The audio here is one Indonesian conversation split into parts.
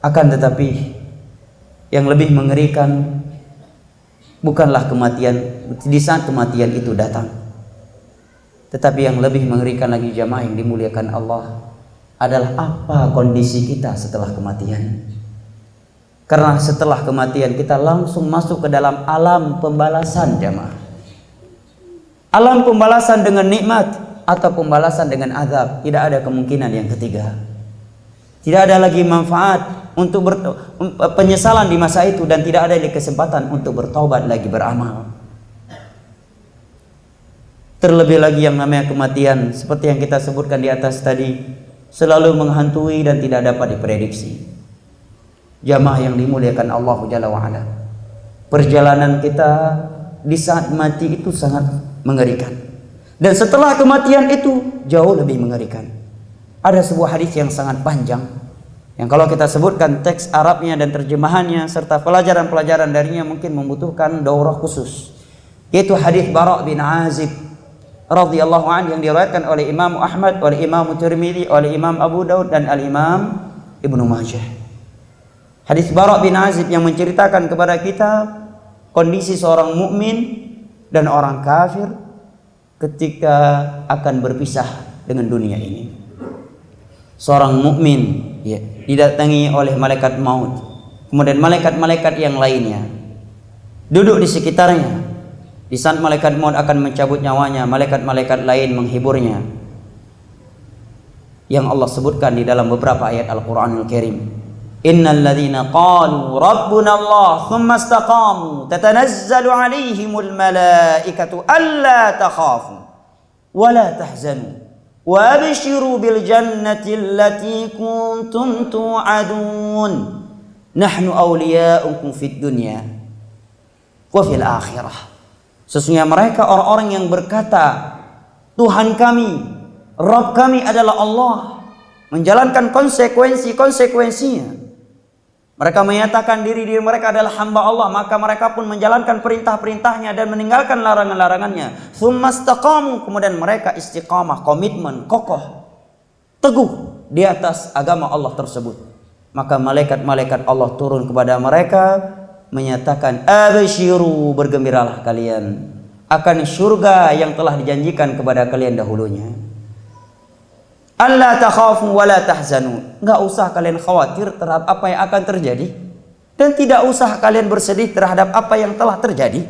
Akan tetapi yang lebih mengerikan bukanlah kematian di saat kematian itu datang, tetapi yang lebih mengerikan lagi jamaah yang dimuliakan Allah adalah apa kondisi kita setelah kematian. Karena setelah kematian kita langsung masuk ke dalam alam pembalasan jamaah. Alam pembalasan dengan nikmat atau pembalasan dengan azab. Tidak ada kemungkinan yang ketiga. Tidak ada lagi manfaat untuk penyesalan di masa itu, dan tidak ada lagi kesempatan untuk bertaubat lagi, beramal. Terlebih lagi yang namanya kematian, seperti yang kita sebutkan di atas tadi, selalu menghantui dan tidak dapat diprediksi. Jamaah yang dimuliakan Allah Jalla wa'ala, perjalanan kita di saat mati itu sangat mengerikan, dan setelah kematian itu jauh lebih mengerikan. Ada sebuah hadis yang sangat panjang, yang kalau kita sebutkan teks Arabnya dan terjemahannya serta pelajaran-pelajaran darinya mungkin membutuhkan daurah khusus, yaitu hadis Bara' bin Azib radhiyallahu anhu yang diriwayatkan oleh Imam Ahmad, oleh Imam Tirmidzi, oleh Imam Abu Daud dan Al-Imam Ibnu Majah. Hadis Bara' bin Azib yang menceritakan kepada kita kondisi seorang mukmin dan orang kafir ketika akan berpisah dengan dunia ini. Seorang mukmin didatangi oleh malaikat maut, kemudian malaikat-malaikat yang lainnya duduk di sekitarnya. Di saat malaikat maut akan mencabut nyawanya, malaikat-malaikat lain menghiburnya, yang Allah sebutkan di dalam beberapa ayat Al-Qur'anul Karim. Innal ladzina qalu rabbuna Allah thumma istaqamu tatanazzalu alaihimul malaikatu alla takhafu wa la tahzanu wa abshiru bil jannati allati kuntum tu'adun nahnu awliya'ukum fid dunya wa fil akhirah. Sesungguhnya mereka orang-orang yang berkata, Tuhan kami, Rabb kami adalah Allah, menjalankan konsekuensinya. Mereka menyatakan diri mereka adalah hamba Allah, maka mereka pun menjalankan perintah-perintahnya dan meninggalkan larangan-larangannya. Tsumma istaqamu, kemudian mereka istiqamah, komitmen, kokoh, teguh di atas agama Allah tersebut. Maka malaikat-malaikat Allah turun kepada mereka menyatakan, abshiru, bergembiralah kalian akan surga yang telah dijanjikan kepada kalian dahulunya. Alla takhafu wa la tahzanu, enggak usah kalian khawatir terhadap apa yang akan terjadi, dan tidak usah kalian bersedih terhadap apa yang telah terjadi.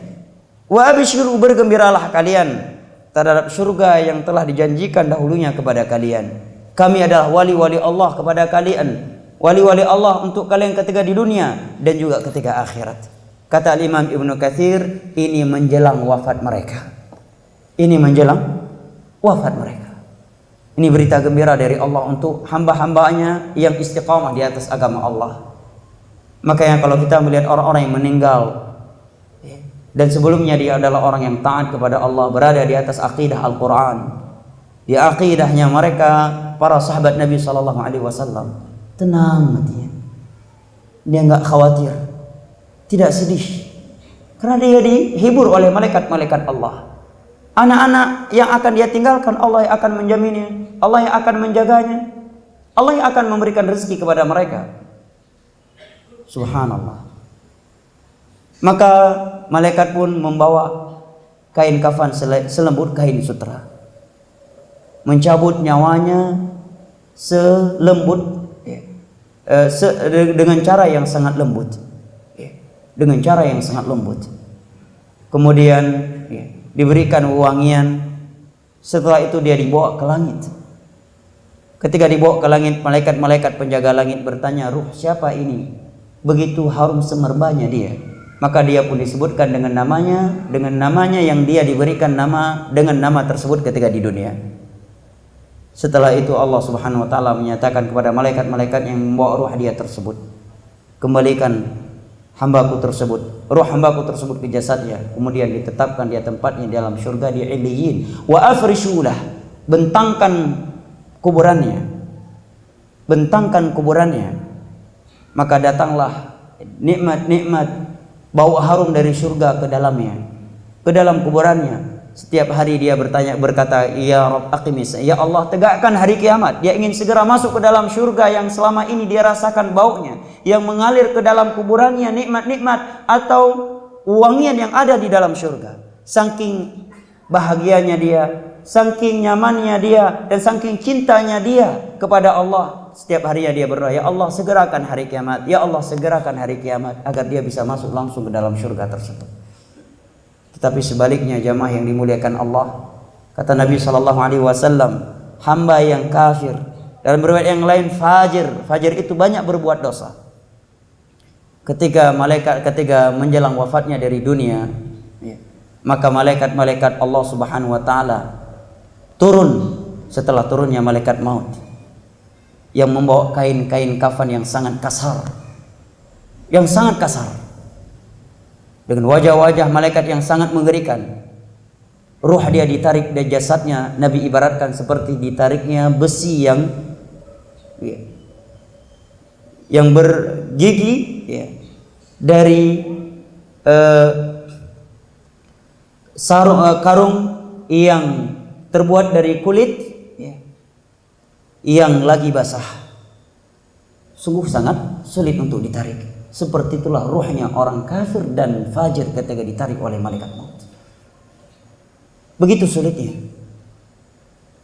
Wa abshiru, bergembiralah kalian terhadap surga yang telah dijanjikan dahulunya kepada kalian. Kami adalah wali-wali Allah kepada kalian, wali-wali Allah untuk kalian ketika di dunia dan juga ketika akhirat. Kata Imam Ibnu Katsir, ini menjelang wafat mereka. Ini menjelang wafat mereka. Ini berita gembira dari Allah untuk hamba-hambanya yang istiqamah di atas agama Allah. Makanya kalau kita melihat orang-orang yang meninggal dan sebelumnya dia adalah orang yang taat kepada Allah, berada di atas akidah Al-Quran, di akidahnya mereka para sahabat Nabi SAW, tenang hatinya, dia nggak khawatir, tidak sedih, karena dia dihibur oleh malaikat-malaikat Allah. Anak-anak yang akan dia tinggalkan, Allah yang akan menjaminnya, Allah yang akan menjaganya, Allah yang akan memberikan rezeki kepada mereka. Subhanallah. Maka malaikat pun membawa kain kafan selembut kain sutra, mencabut nyawanya selembut dengan cara yang sangat lembut, dengan cara yang sangat lembut. Kemudian diberikan wewangian. Setelah itu dia dibawa ke langit. Ketika dibawa ke langit, malaikat-malaikat penjaga langit bertanya, ruh siapa ini? Begitu harum semerbanya dia. Maka dia pun disebutkan dengan namanya yang dia diberikan dengan nama tersebut ketika di dunia. Setelah itu Allah Subhanahu wa taala menyatakan kepada malaikat-malaikat yang membawa ruh dia tersebut, kembalikan hambaku tersebut, ruh hambaku tersebut ke jasadnya, kemudian ditetapkan dia tempatnya di dalam surga di Illiyin. Wa afrishulah, bentangkan kuburannya, maka datanglah nikmat-nikmat bau harum dari surga ke dalamnya, ke dalam kuburannya. Setiap hari dia berkata, ya Rabb aqimis, ya Allah tegakkan hari kiamat. Dia ingin segera masuk ke dalam surga yang selama ini dia rasakan baunya, yang mengalir ke dalam kuburannya, nikmat-nikmat atau wangian yang ada di dalam surga. Saking bahagianya dia, saking nyamannya dia, dan saking cintanya dia kepada Allah, setiap harinya dia berdoa, ya Allah segerakan hari kiamat, ya Allah segerakan hari kiamat, agar dia bisa masuk langsung ke dalam surga tersebut. Tetapi sebaliknya jamaah yang dimuliakan Allah, kata Nabi SAW, hamba yang kafir, dalam riwayat yang lain fajir itu banyak berbuat dosa. Ketika menjelang wafatnya dari dunia, maka malaikat Allah Subhanahu wa taala turun setelah turunnya malaikat maut yang membawa kain-kain kafan yang sangat kasar. Dengan wajah-wajah malaikat yang sangat mengerikan. Ruh dia ditarik dari jasadnya, Nabi ibaratkan seperti ditariknya besi yang bergigi dari karung yang terbuat dari kulit yang lagi basah. Sungguh sangat sulit untuk ditarik. Seperti itulah ruhnya orang kafir dan fajir ketika ditarik oleh malaikat maut. Begitu sulitnya.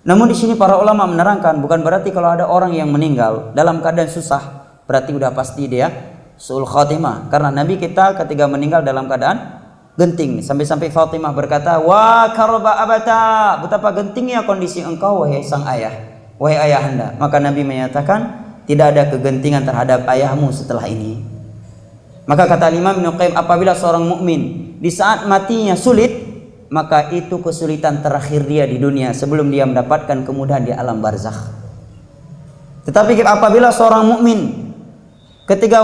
Namun di sini para ulama menerangkan, bukan berarti kalau ada orang yang meninggal dalam keadaan susah berarti udah pasti dia su'ul khatimah. Karena Nabi kita ketika meninggal dalam keadaan genting, sampai-sampai Fatimah berkata, wa karba abata, betapa gentingnya kondisi engkau wahai sang ayah, wahai ayahanda. Maka Nabi menyatakan tidak ada kegentingan terhadap ayahmu setelah ini. Maka kata Imam Ibnu Qayyim, apabila seorang mukmin di saat matinya sulit, maka itu kesulitan terakhir dia di dunia sebelum dia mendapatkan kemudahan di alam barzakh. Tetapi apabila seorang mukmin ketika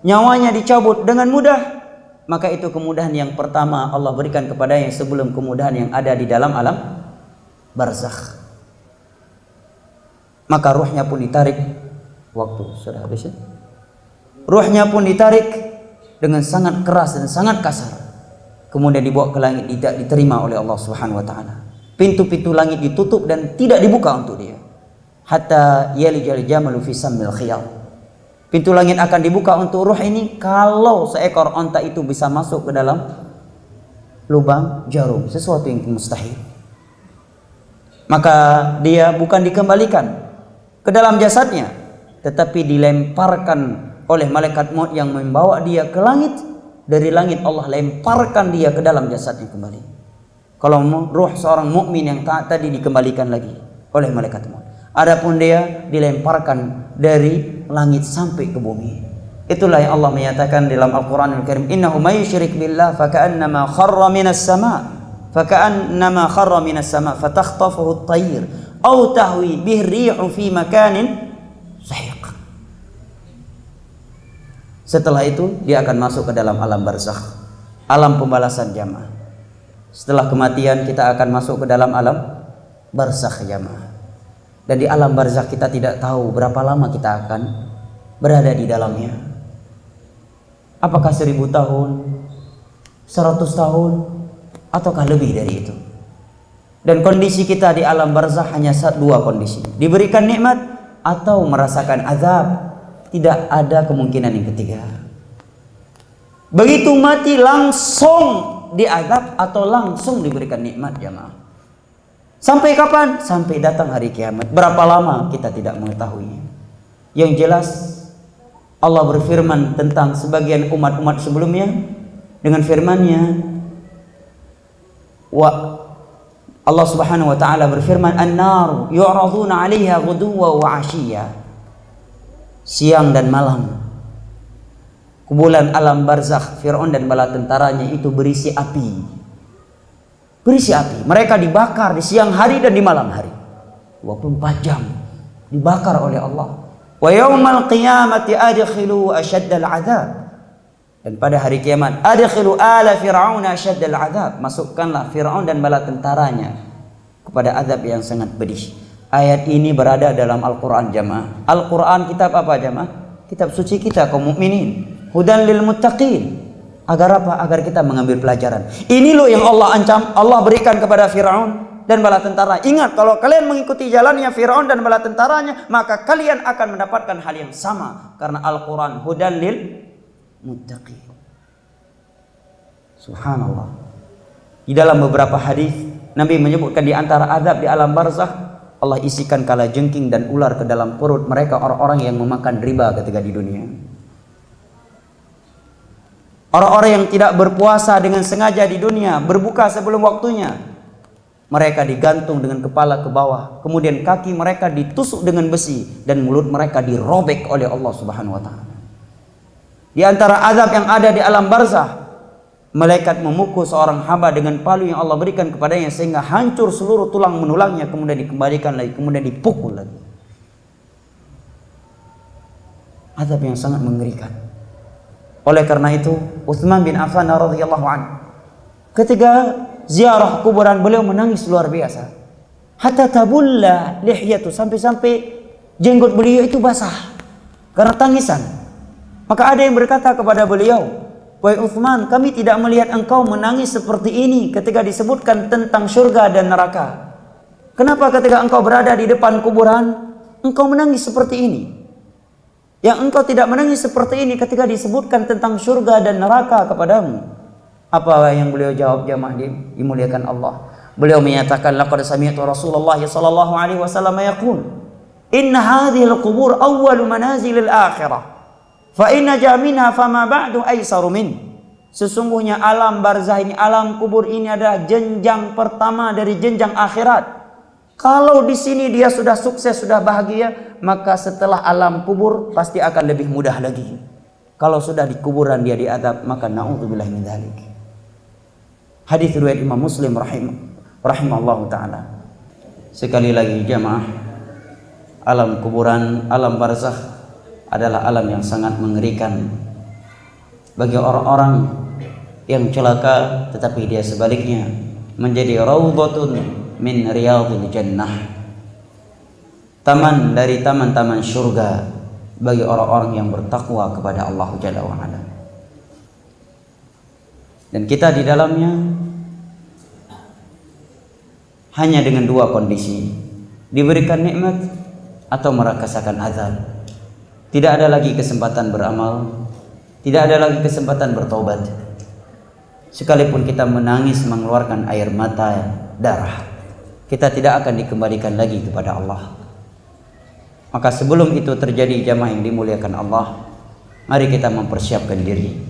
nyawanya dicabut dengan mudah, maka itu kemudahan yang pertama Allah berikan kepadanya sebelum kemudahan yang ada di dalam alam barzakh. Maka ruhnya pun ditarik. Waktu sudah habis ya? Ruhnya pun ditarik dengan sangat keras dan sangat kasar. Kemudian dibawa ke langit, tidak diterima oleh Allah Subhanahu wa taala. Pintu-pintu langit ditutup dan tidak dibuka untuk dia. Hatta yalijal jamalu fi sammil khiyal. Pintu langit akan dibuka untuk ruh ini kalau seekor onta itu bisa masuk ke dalam lubang jarum, sesuatu yang mustahil. Maka dia bukan dikembalikan ke dalam jasadnya, tetapi dilemparkan oleh malaikat maut yang membawa dia ke langit. Dari langit Allah lemparkan dia ke dalam jasadnya kembali. Kalau ruh seorang mukmin yang taat tadi dikembalikan lagi oleh malaikat maut. Adapun dia dilemparkan dari langit sampai ke bumi. Itulah yang Allah menyatakan dalam Al-Qur'anul Karim, innahu may yusyrik billah faka'annama kharra minas sama' fatakhtafuhu at-tayr aw tahwi bihi ar-rihu fi makanin sahiq. Setelah itu dia akan masuk ke dalam alam barzakh, alam pembalasan jamaah. Setelah kematian kita akan masuk ke dalam alam barzakh jamaah. Dan di alam barzakh kita tidak tahu berapa lama kita akan berada di dalamnya. Apakah 1000 tahun, 100 tahun, ataukah lebih dari itu? Dan kondisi kita di alam barzakh hanya dua kondisi, diberikan nikmat atau merasakan azab. Tidak ada kemungkinan yang ketiga. Begitu mati langsung diazab atau langsung diberikan nikmat jamaah. Sampai kapan? Sampai datang hari kiamat. Berapa lama kita tidak mengetahui. Yang jelas Allah berfirman tentang sebagian umat-umat sebelumnya dengan firman-Nya, Allah Subhanahu wa taala berfirman, "An-nar yu'raduna 'alaiha ghuduwwan wa 'ashiyya." Siang dan malam kumpulan alam barzakh Fir'aun dan bala tentaranya itu berisi api. Mereka dibakar di siang hari dan di malam hari, 24 jam dibakar oleh Allah. Wa yaumal qiyamati adkhilu asyaddal adzab. Dan pada hari kiamat, adkhilu ala fir'auna asyaddal adzab, masukkanlah Fir'aun dan bala tentaranya kepada azab yang sangat pedih. Ayat ini berada dalam Al-Quran jamaah. Al-Quran kitab apa jamaah? Kitab suci kita kaum mukminin. Hudan lil muttaqin. Agar apa? Agar kita mengambil pelajaran. Ini loh yang Allah ancam, Allah berikan kepada Firaun dan bala tentara. Ingat, kalau kalian mengikuti jalannya Firaun dan bala tentaranya, maka kalian akan mendapatkan hal yang sama. Karena Al-Quran hudan lil muttaqin. Subhanallah. Di dalam beberapa hadis Nabi menyebutkan di antara azab di alam barzakh, Allah isikan kalajengking dan ular ke dalam perut mereka orang-orang yang memakan riba ketika di dunia. Orang-orang yang tidak berpuasa dengan sengaja di dunia, berbuka sebelum waktunya, mereka digantung dengan kepala ke bawah, kemudian kaki mereka ditusuk dengan besi dan mulut mereka dirobek oleh Allah Subhanahu wa taala. Di antara azab yang ada di alam barzakh, malaikat memukul seorang hamba dengan palu yang Allah berikan kepadanya sehingga hancur seluruh tulang menulangnya, kemudian dikembalikan lagi, kemudian dipukul lagi. Azab yang sangat mengerikan. Oleh karena itu, Utsman bin Affan radhiyallahu anhu ketika ziarah kuburan beliau menangis luar biasa. Hatta tabulla lihyatu, sampai-sampai jenggot beliau itu basah karena tangisan. Maka ada yang berkata kepada beliau, "Wahai Utsman, kami tidak melihat engkau menangis seperti ini ketika disebutkan tentang surga dan neraka. Kenapa ketika engkau berada di depan kuburan, engkau menangis seperti ini? Yang engkau tidak menangis seperti ini ketika disebutkan tentang surga dan neraka kepadamu?" Apa yang beliau jawab jamaah dimuliakan Allah? Beliau menyatakan, "Laqad sami'tu Rasulullah sallallahu alaihi wasallam yaqul, inna hadhil qubur awwalu manazilil akhirah. Fa inna jaminha fama ba'du aisaru min." Sesungguhnya alam barzah ini, alam kubur ini adalah jenjang pertama dari jenjang akhirat. Kalau di sini dia sudah sukses, sudah bahagia, maka setelah alam kubur pasti akan lebih mudah lagi. Kalau sudah di kuburan dia diadab, maka na'udzubillahi min dzalik. Hadis riwayat Imam Muslim rahimahullahu taala. Sekali lagi jamaah, alam kuburan, alam barzakh adalah alam yang sangat mengerikan bagi orang-orang yang celaka, tetapi dia sebaliknya menjadi raudhatun min riyadil jannah, taman dari taman-taman surga bagi orang-orang yang bertakwa kepada Allah Jalla wa Ala. Dan kita di dalamnya hanya dengan dua kondisi: diberikan nikmat atau merasakan azab. Tidak ada lagi kesempatan beramal, tidak ada lagi kesempatan bertobat. Sekalipun kita menangis mengeluarkan air mata darah, kita tidak akan dikembalikan lagi kepada Allah. Maka sebelum itu terjadi jamaah yang dimuliakan Allah, mari kita mempersiapkan diri.